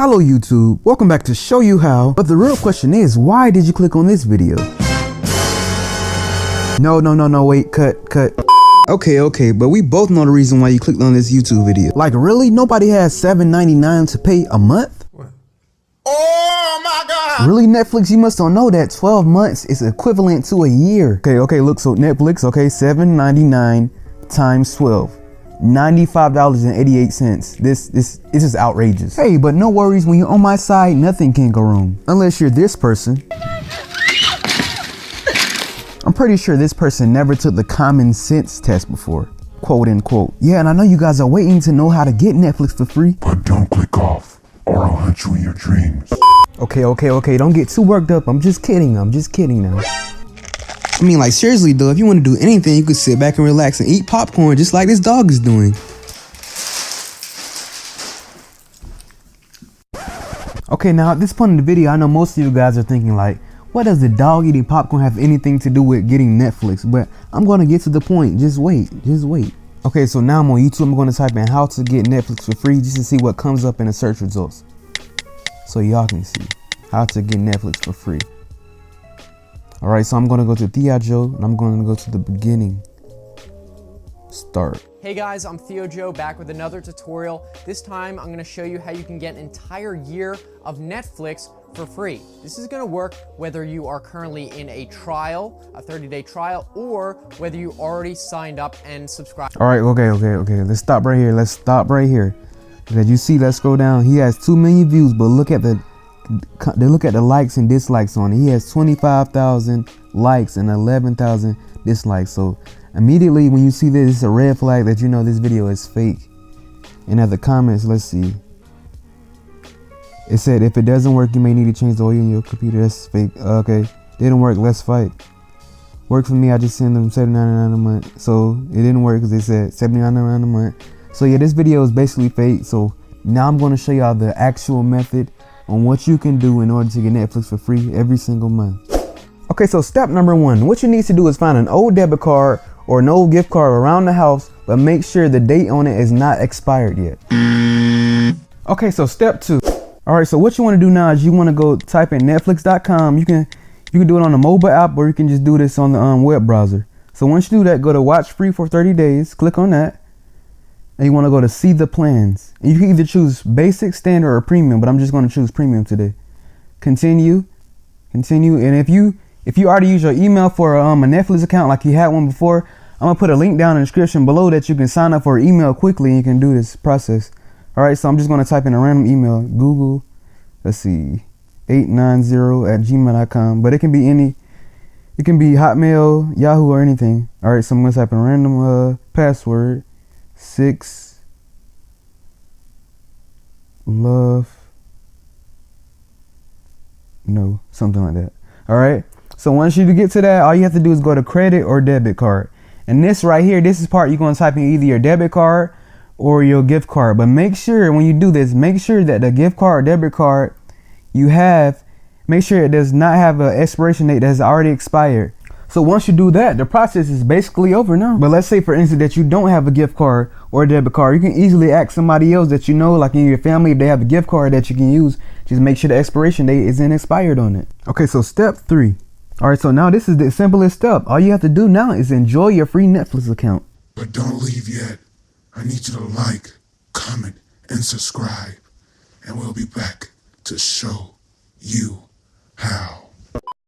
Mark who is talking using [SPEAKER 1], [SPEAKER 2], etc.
[SPEAKER 1] Hello YouTube, welcome back to Show You How. But the real question is, why did you click on this video? No, wait, cut. Okay, but we both know the reason why you clicked on this YouTube video. Like really? Nobody has $7.99 to pay a month?
[SPEAKER 2] What? Oh my God!
[SPEAKER 1] Really, Netflix? You must don't know that 12 months is equivalent to a year. Okay, look, so Netflix, okay, $7.99 times 12. $95.88. This is outrageous. Hey, but no worries, when you're on my side, nothing can go wrong. Unless you're this person. I'm pretty sure this person never took the common sense test before, quote unquote. Yeah, and I know you guys are waiting to know how to get Netflix for free.
[SPEAKER 3] But don't click off, or I'll hunt you in your dreams.
[SPEAKER 1] Okay, don't get too worked up. I'm just kidding now. I mean, like, seriously though, if you want to do anything, you could sit back and relax and eat popcorn just like this dog is doing. Okay, now at this point in the video, I know most of you guys are thinking like, what does the dog eating popcorn have anything to do with getting Netflix? But I'm going to get to the point. Just wait. Okay, so now I'm on YouTube. I'm going to type in how to get Netflix for free just to see what comes up in the search results. So y'all can see how to get Netflix for free. Alright, so I'm going to go to Theo Joe and I'm going to go to the beginning. Start.
[SPEAKER 4] Hey guys, I'm Theo Joe back with another tutorial. This time I'm going to show you how you can get an entire year of Netflix for free. This is going to work whether you are currently in a trial, a 30-day trial, or whether you already signed up and subscribed.
[SPEAKER 1] Alright, okay. Let's stop right here. Because you see, let's scroll down. He has 2 million views, but look at the likes and dislikes on it. He has 25,000 likes and 11,000 dislikes. So immediately when you see this, it's a red flag that you know this video is fake. And at the comments, let's see. It said, if it doesn't work, you may need to change the oil in your computer. That's fake. Okay, didn't work. Let's fight. Work for me. I just sent them $79.99 a month. So it didn't work because they said $79.99 a month. So yeah, this video is basically fake. So now I'm going to show y'all the actual method on what you can do in order to get Netflix for free every single month. Okay, so step number 1, what you need to do is find an old debit card or an old gift card around the house, but make sure the date on it is not expired yet. Okay, so step 2. All right, so what you want to do now is you want to go type in netflix.com. You can do it on the mobile app, or you can just do this on the web browser. So once you do that, go to watch free for 30 days, click on that. And you want to go to see the plans. And you can either choose basic, standard, or premium, but I'm just going to choose premium today. Continue. And if you already use your email for a Netflix account like you had one before, I'm going to put a link down in the description below that you can sign up for an email quickly and you can do this process. All right, so I'm just going to type in a random email, Google, let's see, 890@gmail.com, but it can be it can be Hotmail, Yahoo, or anything. All right, so I'm going to type in a random password. 6 love no, something like that. All right, so once you get to that, all you have to do is go to credit or debit card, and this right here, this is part you're going to type in either your debit card or your gift card. But make sure when you do this, make sure that the gift card or debit card you have, make sure it does not have an expiration date that has already expired. So once you do that, the process is basically over now. But let's say, for instance, that you don't have a gift card or a debit card. You can easily ask somebody else that you know, like in your family, if they have a gift card that you can use. Just make sure the expiration date isn't expired on it. Okay, so step 3. All right, so now this is the simplest step. All you have to do now is enjoy your free Netflix account.
[SPEAKER 3] But don't leave yet. I need you to like, comment, and subscribe. And we'll be back to show you